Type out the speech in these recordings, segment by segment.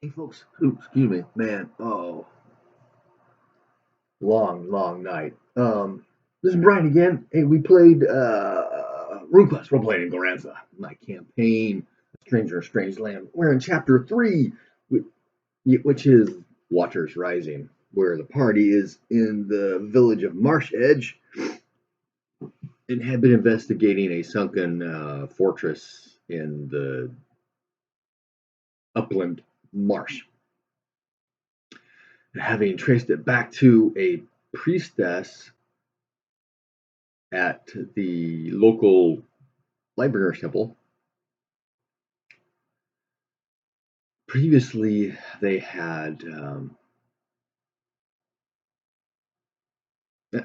Hey folks, ooh, excuse me, man. Oh, long night. This is Brian again. Hey, we played Runequest Roleplaying in Glorantha. My campaign, Stranger in Strange Land. We're in chapter 3, which is Waters Rising, where the party is in the village of Marsh Edge and had been investigating a sunken fortress in the upland marsh. Having traced it back to a priestess at the local library temple. Previously, they had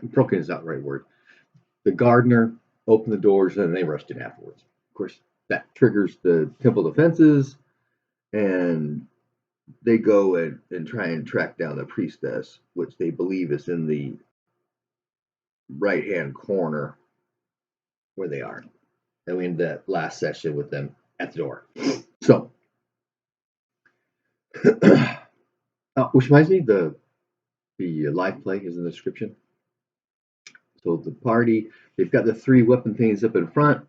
broken is not the right word. The gardener opened the doors and they rushed in afterwards. Of course, that triggers the temple defenses, and they go and try and track down the priestess, which they believe is in the right hand corner where they are. And we ended that last session with them at the door. So, which reminds me, the live play is in the description. So the party, they've got the 3 weapon things up in front.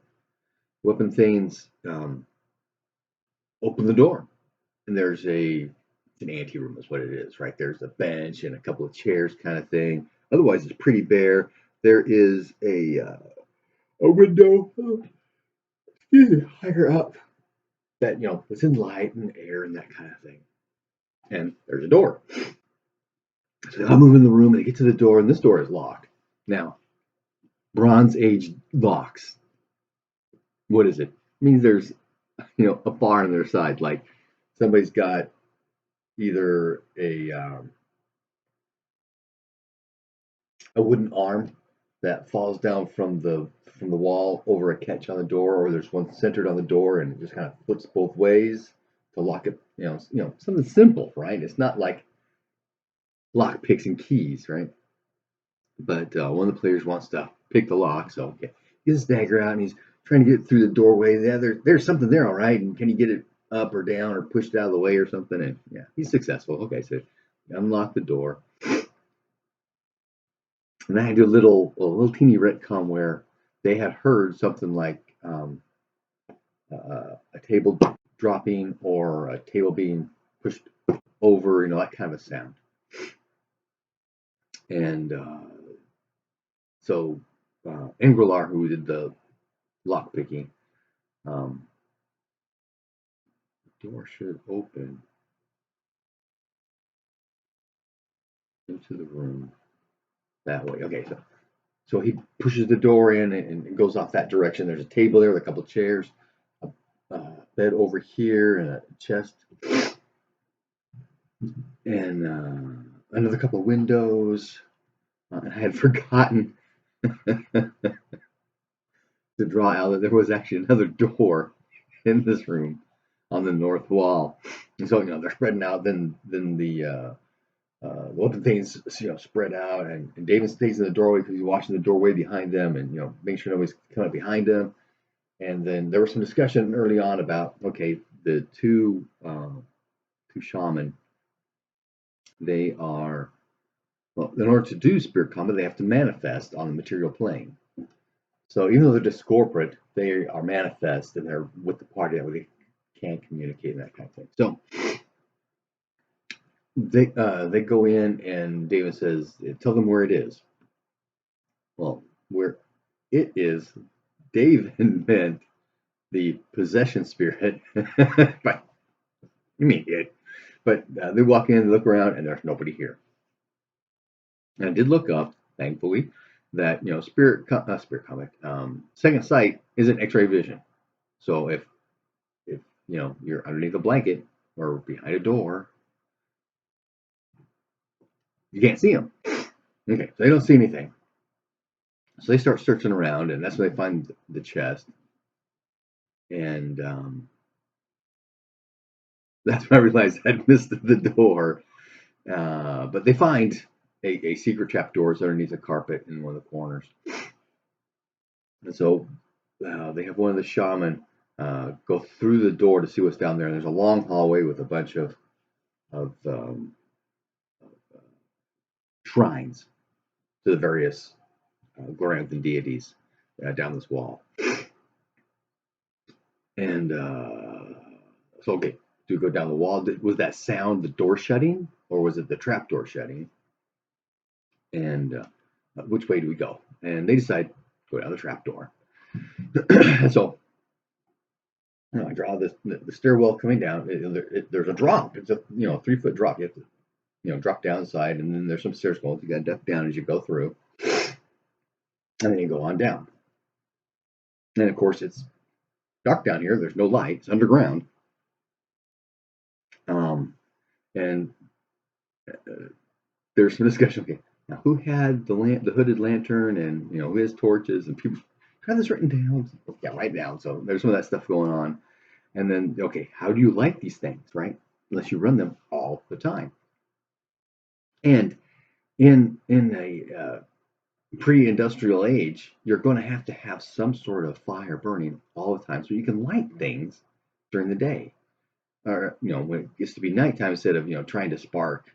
Weapon things open the door, and there's an anteroom is what it is, right? There's a bench and a couple of chairs kind of thing. Otherwise, it's pretty bare. There is a window, higher up that, it's in light and air and that kind of thing. And there's a door. So they move in the room and they get to the door, and this door is locked. Now, Bronze Age locks. What is it? It means there's a bar on their side, like somebody's got either a wooden arm that falls down from the wall over a catch on the door, or there's one centered on the door and it just kind of flips both ways to lock it. Something simple, right? It's not like lock picks and keys, right? But one of the players wants to pick the lock, so okay, he gets his dagger out and he's trying to get through the doorway. Yeah, there's something there, all right. And can he get it up or down or pushed out of the way or something? And yeah, he's successful. Okay, so unlock the door. And I had a little teeny retcon where they had heard something like a table dropping or a table being pushed over, that kind of a sound. And so Engrilar, who did the lock picking, the door should open into the room that way. Okay, so he pushes the door in and goes off that direction. There's a table there with a couple of chairs, a bed over here, and a chest, and another couple of windows. I had forgotten to draw out that there was actually another door in this room on the north wall. And so, they're spreading out. Then the weapon things, spread out, and David stays in the doorway because he's watching the doorway behind them, and make sure nobody's coming up behind him. And then there was some discussion early on about, okay, the two shaman, they are, well, in order to do spirit combat, they have to manifest on the material plane. So even though they're discorporate, they are manifest and they're with the party that way they can communicate and that kind of thing. So they go in and David says, tell them where it is. Well, where it is, David meant the possession spirit. But you mean it. But they walk in, look around, and there's nobody here. And I did look up, thankfully, that spirit comic second sight isn't X-ray vision. So if you're underneath a blanket or behind a door, you can't see them. Okay, so they don't see anything. So they start searching around, and that's when they find the chest. And that's when I realized I'd missed the door. But they find a secret trap door underneath a carpet in one of the corners. And so they have one of the shaman go through the door to see what's down there. And there's a long hallway with a bunch of of shrines to the various Gloranthan deities down this wall. And so, okay, to go down the wall, was that sound the door shutting, or was it the trap door shutting? And which way do we go? And they decide to go down the trap door. So I draw the stairwell coming down. There's a drop. It's a 3-foot drop. You have to drop downside, and then there's some stairs going. You got to duck down as you go through, and then you go on down. And of course, it's dark down here. There's no light. It's underground. And there's some discussion. Okay, now who had the hooded lantern, and who has torches, and people have this written down. Yeah, write down. So there's some of that stuff going on. And then, okay, how do you light these things, right? Unless you run them all the time. And in a pre-industrial age, you're going to have some sort of fire burning all the time, so you can light things during the day, or when it gets to be nighttime, instead of trying to spark.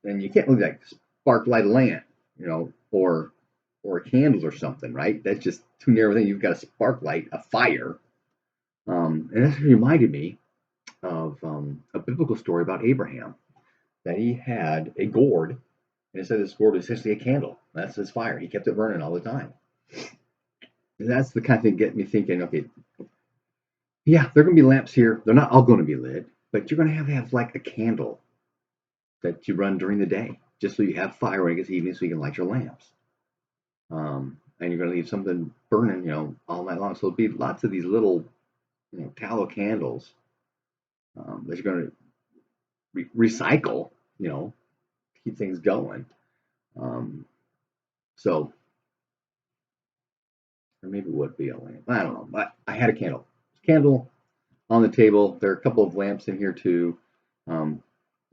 And you can't really like spark light a lamp, or candles or something, right? That's just too narrow thing. You've got to spark light a fire. And that reminded me of a biblical story about Abraham, that he had a gourd, and it said this gourd was essentially a candle. That's his fire. He kept it burning all the time. And that's the kind of thing that get me thinking, okay, yeah, there are going to be lamps here. They're not all going to be lit, but you're going to have like a candle that you run during the day, just so you have fire when it gets evening, so you can light your lamps. And you're going to leave something burning, all night long. So there'll be lots of these little, tallow candles that you're going to recycle, keep things going. So, or maybe it would be a lamp. I don't know. But I had a candle on the table. There are a couple of lamps in here too. So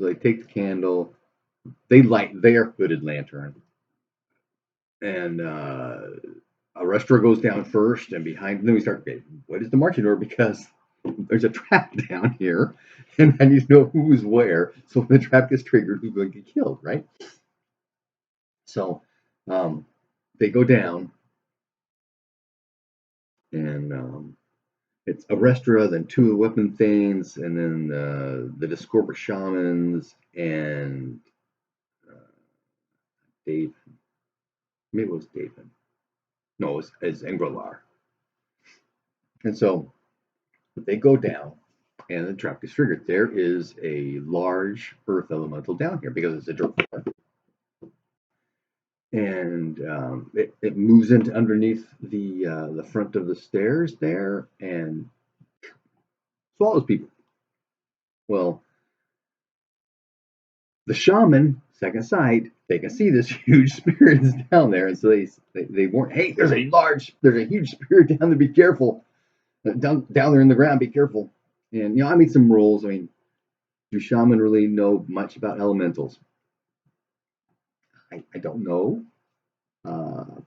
they take the candle, they light their hooded lantern, and a restaurant goes down first, and behind. Then we start. Okay, what is the marching order? Because there's a trap down here, and I need to know who's where. So when the trap gets triggered, who's going to get killed, right? So they go down, and it's Arestra, then 2 of the weapon things, and then the Discordia shamans, and Dave. Maybe it was David. No, it's Engrolar. And so they go down, and the trap gets triggered. There is a large earth elemental down here because it's a dirt floor. And it moves into underneath the front of the stairs there and swallows people. Well, the shaman, second sight, they can see this huge spirit is down there, and so they warn, hey, there's a huge spirit down there. Be careful, down there in the ground. Be careful. And I made some rolls. I mean, do shaman really know much about elementals? I don't know.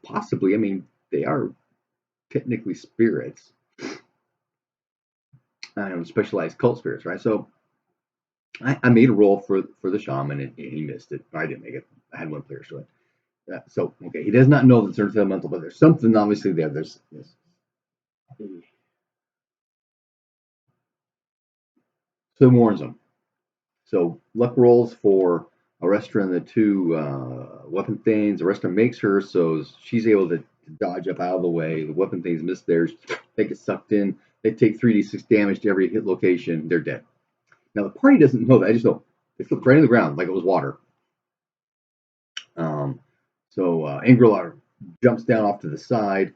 Possibly. I mean, they are technically spirits, specialized cult spirits, right? So I made a roll for the shaman, and he missed it. I didn't make it. I had one player show it. So okay, he does not know that there's elemental, but there's something obviously there. There's so warns him. So luck rolls for Arestra and the 2 weapon things. Arestra makes her so she's able to dodge up out of the way. The weapon things miss theirs. They get sucked in. They take 3d6 damage to every hit location. They're dead. Now the party doesn't know that. I just know they flipped right in the ground like it was water. So Angrilar jumps down off to the side.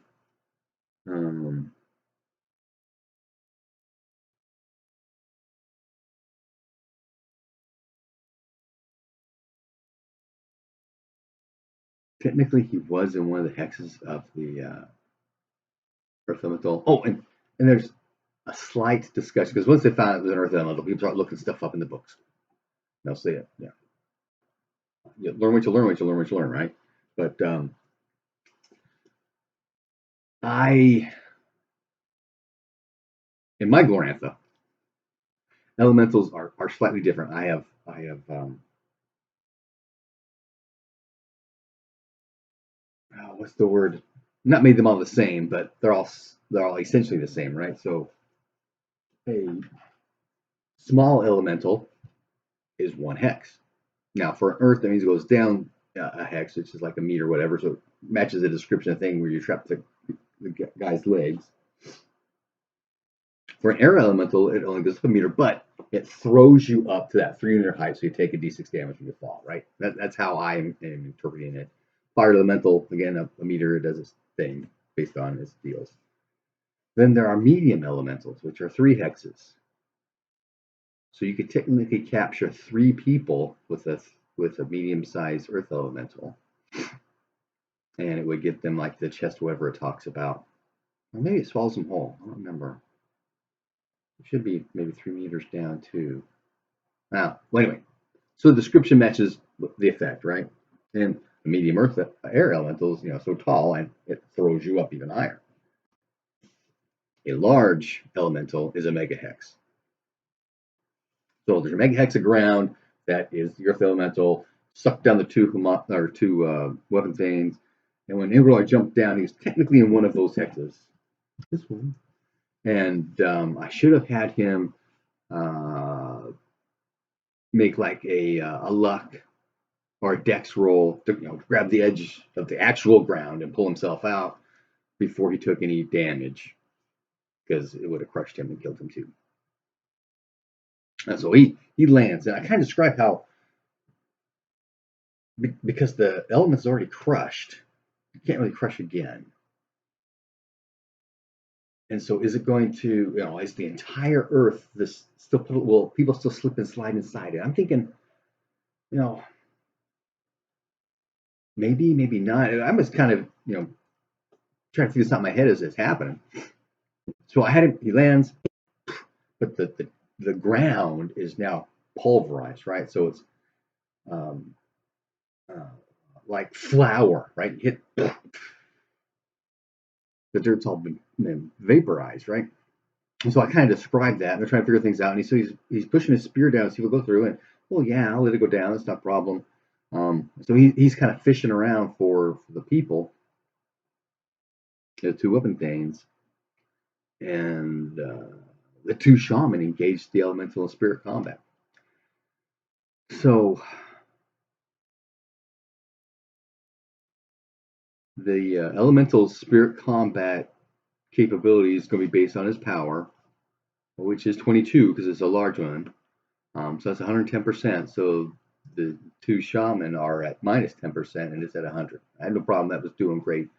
Technically, he was in one of the hexes of the Earth Elemental. Oh, and there's a slight discussion because once they found it was an Earth Elemental, people start looking stuff up in the books. They'll say it, yeah. You learn what you learn, right? But in my Glorantha, elementals are slightly different. I have what's the word? Not made them all the same, but they're all essentially the same, right? So a small elemental is 1 hex. Now for an earth, that means it goes down a hex, which is like a meter or whatever. So it matches the description of thing where you trap the guy's legs. For an air elemental, it only goes up a meter, but it throws you up to that 3 meter height, so you take a d6 damage when you fall, right? That's how I am interpreting it. Fire elemental, again, a meter, it does its thing based on its deals. Then there are medium elementals, which are 3 hexes. So you could technically capture 3 people with a medium-sized earth elemental, and it would get them like the chest, whatever it talks about. Or maybe it swallows them whole. I don't remember. It should be maybe 3 meters down too. Well, anyway, so the description matches the effect, right? And the medium earth air elemental is so tall, and it throws you up even higher. A large elemental is a megahex. So there's a megahex of ground that is the earth elemental, sucked down the two weapon things, and when Ingolai jumped down, he was technically in one of those hexes. This one. And I should have had him make like a luck or a dex roll to grab the edge of the actual ground and pull himself out before he took any damage, because it would have crushed him and killed him too. And so he lands, and I kind of describe how, because the element's already crushed, you can't really crush again. And so is it going to, is the entire earth this still, will people still slip and slide inside it? I'm thinking, maybe not. I was kind of, trying to figure this out in my head as it's happening. So I had him, he lands, but the ground is now pulverized, right? So it's like flour, right? Hit the dirt's all been vaporized, right? And so I kind of described that, and they're trying to figure things out. And he's pushing his spear down, so he will go through, and well, yeah, I'll let it go down. That's not a problem. So he's kind of fishing around for the people, the 2 weapon things, and the 2 shaman engaged the elemental and spirit combat. So the elemental spirit combat capability is going to be based on his power, which is 22 because it's a large one. So that's 110%. So the 2 shaman are at minus 10%, and it's at 100. I had no problem. That was doing great.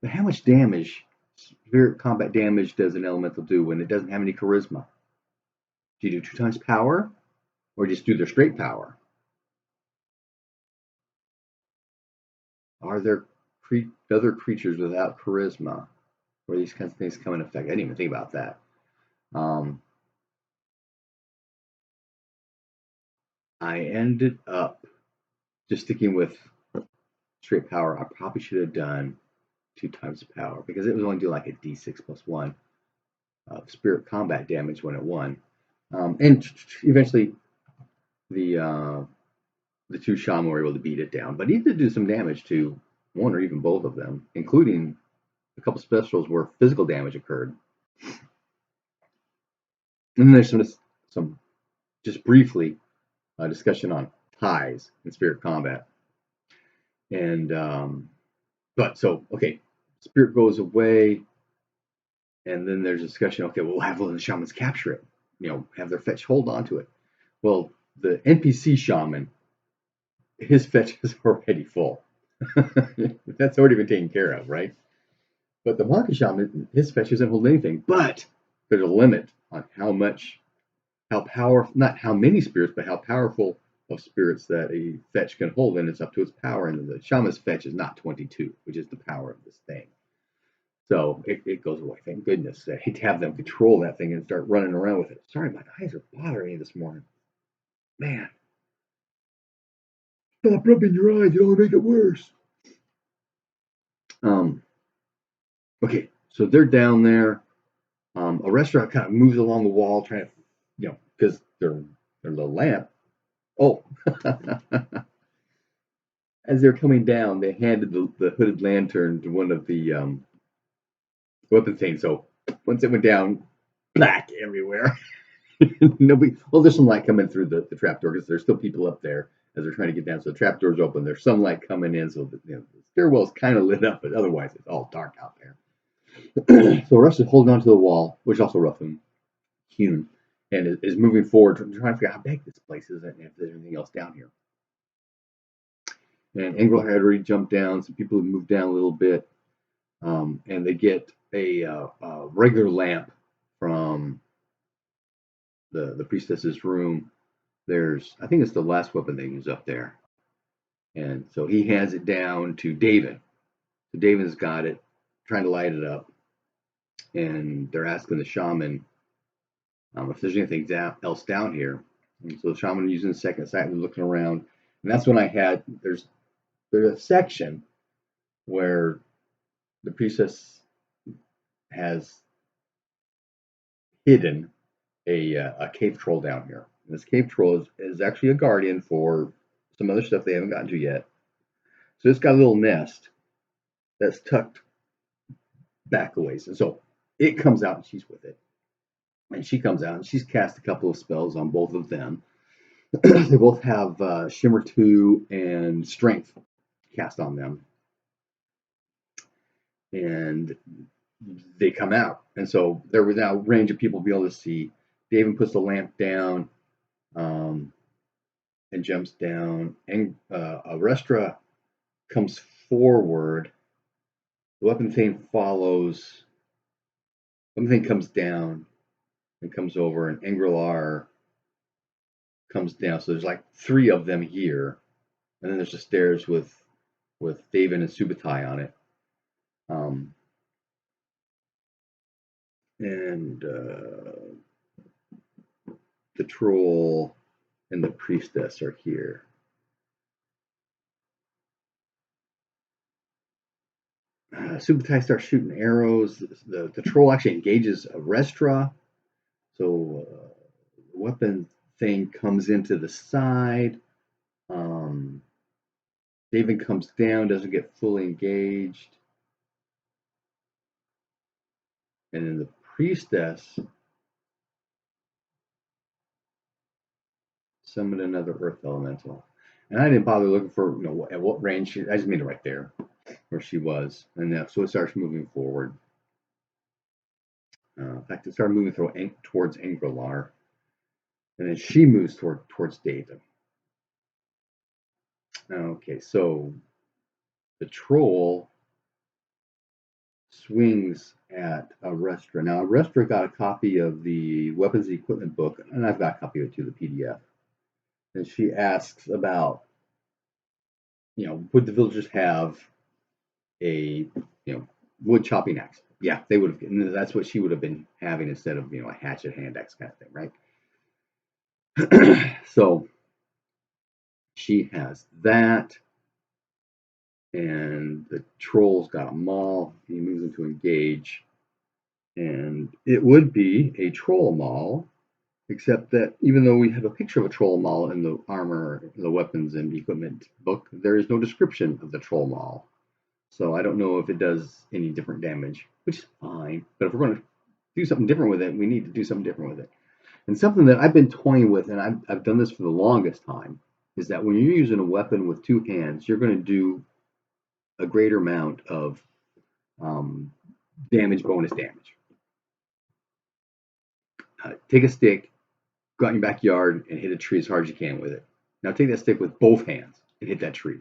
But how much damage, spirit combat damage, does an elemental do when it doesn't have any charisma? Do you do 2 times power, or just do their straight power? Are there other creatures without charisma where these kinds of things come into effect? I didn't even think about that. I ended up just sticking with straight power. I probably should have done 2 times power, because it was only do like a d6 plus 1 of spirit combat damage when it won. And eventually the 2 shaman were able to beat it down, but he did do some damage to one or even both of them, including a couple specials where physical damage occurred. And then there's some just briefly discussion on ties in spirit combat. And but so okay, spirit goes away, and then there's a discussion. Okay, we'll have one of the shamans capture it. Have their fetch hold on to it. Well, the NPC shaman, his fetch is already full. That's already been taken care of, right? But the monkey shaman, his fetch doesn't hold anything. But there's a limit on how powerful, not how many spirits, but how powerful of spirits that a fetch can hold, and it's up to its power. And the shaman's fetch is not 22, which is the power of this thing. So it goes away. Thank goodness. I hate to have them control that thing and start running around with it. Sorry, my eyes are bothering me this morning. Man. Stop rubbing your eyes. You don't make it worse. Okay, so they're down there. A restaurant kind of moves along the wall, trying to because their little lamp. Oh, as they're coming down, they handed the hooded lantern to one of the weapon things. So once it went down, black everywhere. Nobody. Well, there's some light coming through the trap door because there's still people up there as they're trying to get down. So the trap door's open. There's some light coming in, so the stairwell's kind of lit up, but otherwise it's all dark out there. So Russ is holding onto the wall, which is also rough and hewn, and is moving forward, trying to figure out how big this place is and if there's anything else down here. And Engel had already jumped down. Some people have moved down a little bit, and they get a regular lamp from the priestess's room. I think it's the last weapon they use up there, and so he hands it down to David. So David's got it, trying to light it up, and they're asking the shaman if there's anything else down here. And so the shaman using the second sight and looking around, and that's when there's a section where the priestess has hidden a cave troll down here. And this cave troll is actually a guardian for some other stuff they haven't gotten to yet. So it's got a little nest that's tucked back a ways. And so it comes out and she's with it. And she comes out and she's cast a couple of spells on both of them. They both have Shimmer 2 and Strength cast on them. And they come out. And so there was now a range of people be able to see. David puts the lamp down and jumps down. And Arestra comes forward. The weapon thing follows. The weapon thing comes down and comes over, and Angrelar comes down. So there's like 3 of them here. And then there's the stairs with David and Subutai on it. And the troll and the priestess are here. Subutai starts shooting arrows. The troll actually engages Arestra. So the weapon thing comes into the side. David comes down, doesn't get fully engaged. And then the priestess summoned another earth elemental. And I didn't bother looking for at what range. I just made it right there where she was. And so it starts moving forward. In fact, it started moving towards Angrelar. And then she moves towards David. Okay, so the troll swings at Arestra. Now, Arestra got a copy of the weapons and equipment book, and I've got a copy of it too, the PDF. And she asks about, would the villagers have a, wood chopping axe? Yeah, they would have. And that's what she would have been having instead of, a hatchet hand axe kind of thing, right? So she has that. And the troll's got a maul. He moves into engage. And it would be a troll maul, except that even though we have a picture of a troll maul in the armor, the weapons and equipment book, there is no description of the troll maul. So I don't know if it does any different damage, which is fine. But if we're going to do something different with it, we need to do something different with it. And something that I've been toying with, and I've done this for the longest time, is that when you're using a weapon with 2 hands, you're going to do a greater amount of bonus damage. Take a stick, go out in your backyard, and hit a tree as hard as you can with it. Now take that stick with both hands and hit that tree.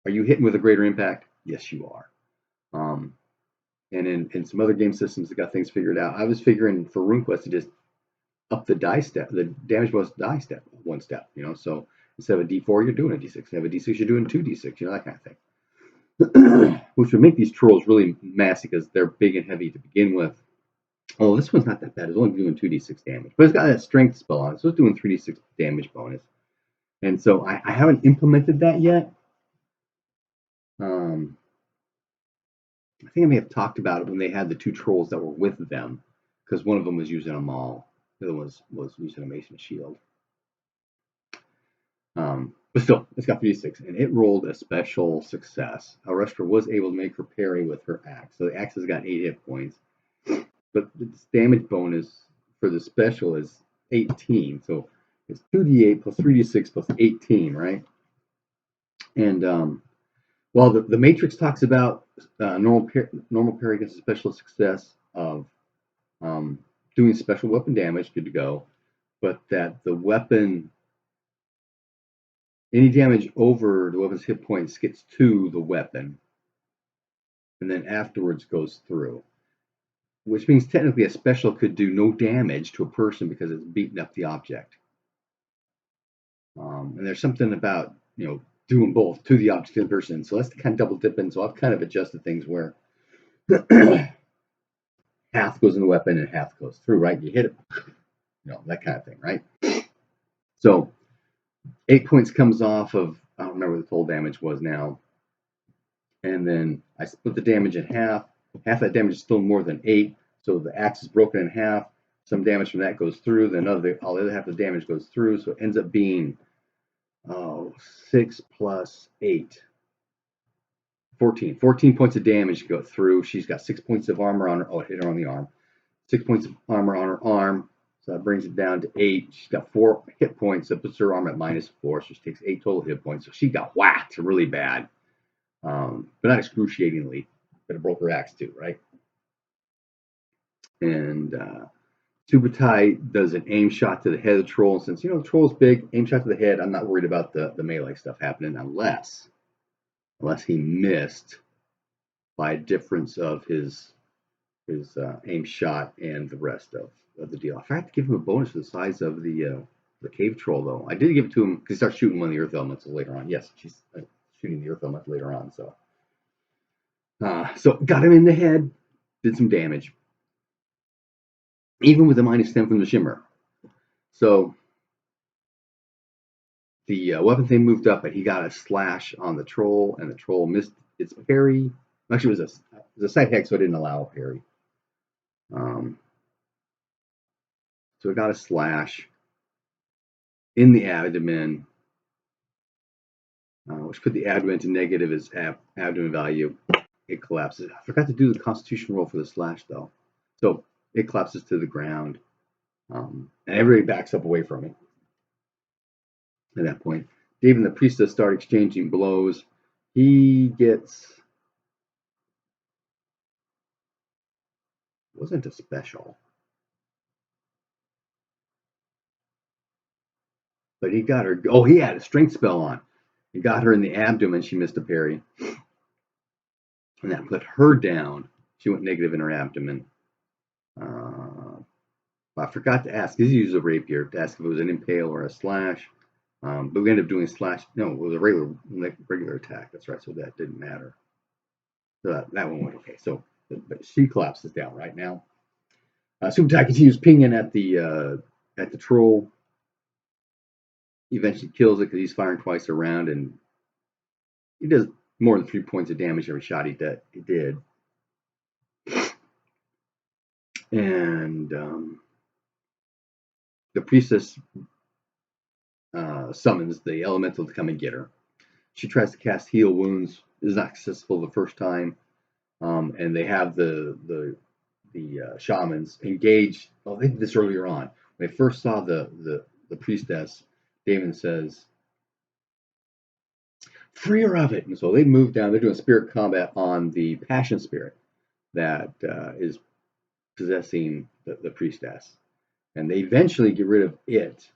Are you hitting with a greater impact? Yes, you are. And in some other game systems that got things figured out, I was figuring for RuneQuest to just up the die step, the damage bonus die step, 1 step. So instead of a D4, you're doing a D6. Instead of a D6, you're doing 2 D6. That kind of thing. Which would make these trolls really massy because they're big and heavy to begin with. Oh, this one's not that bad. It's only doing 2d6 damage. But it's got that strength spell on it, so it's doing 3d6 damage bonus. And so I haven't implemented that yet. I think I may have talked about it when they had the 2 trolls that were with them, because one of them was using a maul. The other one was using a Mason shield. But still, it's got 3d6, and it rolled a special success. Areshtra was able to make her parry with her axe, so the axe has got 8 hit points. But its damage bonus for the special is 18, so it's 2d8 plus 3d6 plus 18, right? And while the Matrix talks about normal parry against a special success of doing special weapon damage, good to go, but that the weapon, any damage over the weapon's hit points gets to the weapon, and then afterwards goes through. Which means technically a special could do no damage to a person because it's beating up the object. And there's something about, doing both to the object and the person. So that's kind of double dipping. So I've kind of adjusted things where half goes in the weapon and half goes through, right? You hit it, that kind of thing, right? So 8 points comes off of, I don't remember what the total damage was now. And then I split the damage in half. Half that damage is still more than 8. So the axe is broken in half. Some damage from that goes through. Then all the other half of the damage goes through. So it ends up being 6 plus 8. 14. 14 points of damage go through. She's got 6 points of armor on her. Oh, it hit her on the arm. 6 points of armor on her arm. So that brings it down to 8. She's got 4 hit points. That puts her arm at -4. So she takes 8 total hit points. So she got whacked really bad. But not excruciatingly. But it broke her axe too, right? And Subutai does an aim shot to the head of the troll. And since, the troll's big, aim shot to the head, I'm not worried about the melee stuff happening unless he missed by a difference of his aim shot and the rest of the deal. I forgot to give him a bonus for the size of the cave troll, though. I did give it to him because he starts shooting one of the earth elementals later on. Yes, she's shooting the earth elemental later on. So got him in the head, did some damage, even with a -10 from the shimmer. So the weapon thing moved up, but he got a slash on the troll, and the troll missed its parry. Actually, it was a side hex, so it didn't allow a parry. So it got a slash in the abdomen, which put the abdomen to negative as abdomen value. It collapses. I forgot to do the constitution roll for the slash, though. So it collapses to the ground, and everybody backs up away from it. At that point, Dave and the priestess start exchanging blows. He gets, wasn't a special, but he got her. Oh, he had a strength spell on. He got her in the abdomen. She missed a parry, and that put her down. She went negative in her abdomen. I forgot to ask. He used a rapier to ask if it was an impale or a slash. But we ended up doing a slash. No, it was a regular attack. That's right. So that didn't matter. So that one went okay. So, but she collapses down right now. Subutai continues pinging at the troll. He eventually kills it because he's firing twice around, and he does more than 3 points of damage every shot he did. And the priestess summons the elemental to come and get her. She tries to cast heal wounds. Is not successful the first time, and they have the shamans engaged. Oh, they did this earlier on. When they first saw the priestess, Damon says, "Free her of it." And so they move down. They're doing spirit combat on the passion spirit that is possessing the priestess, and they eventually get rid of it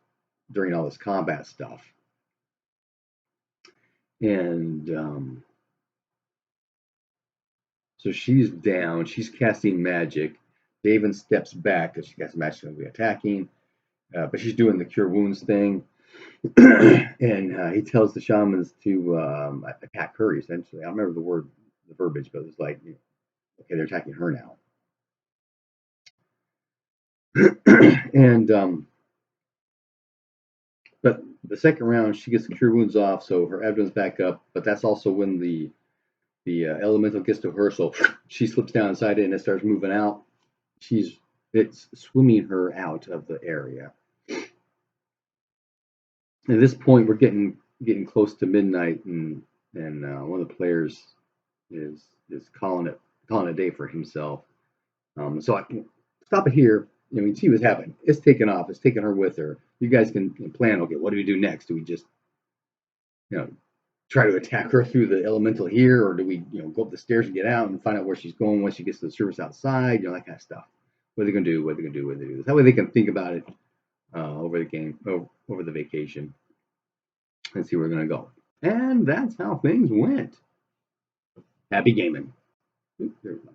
during all this combat stuff. And so she's down. She's casting magic. Daven steps back because she casts magic and will be attacking, but she's doing the cure wounds thing. And he tells the shamans to attack her. Essentially, I don't remember the verbiage, but it's like, okay, they're attacking her now. And but the second round, she gets the cure wounds off, so her abdomen's back up. But that's also when the elemental gets to her, so she slips down inside it and it starts moving out. She's it's swimming her out of the area. At this point, we're getting close to midnight, and one of the players is calling a day for himself. So I can stop it here. You know, we see what's happening. It's taken off. It's taking her with her. You guys can plan. Okay, what do we do next? Do we just you know try to attack her through the elemental here, or do we go up the stairs and get out and find out where she's going once she gets to the surface outside? That kind of stuff. What are they gonna do? What are they gonna do? What are they gonna do? That way they can think about it over the game, over the vacation, and see where they're gonna go. And that's how things went. Happy gaming. Oops, there we go.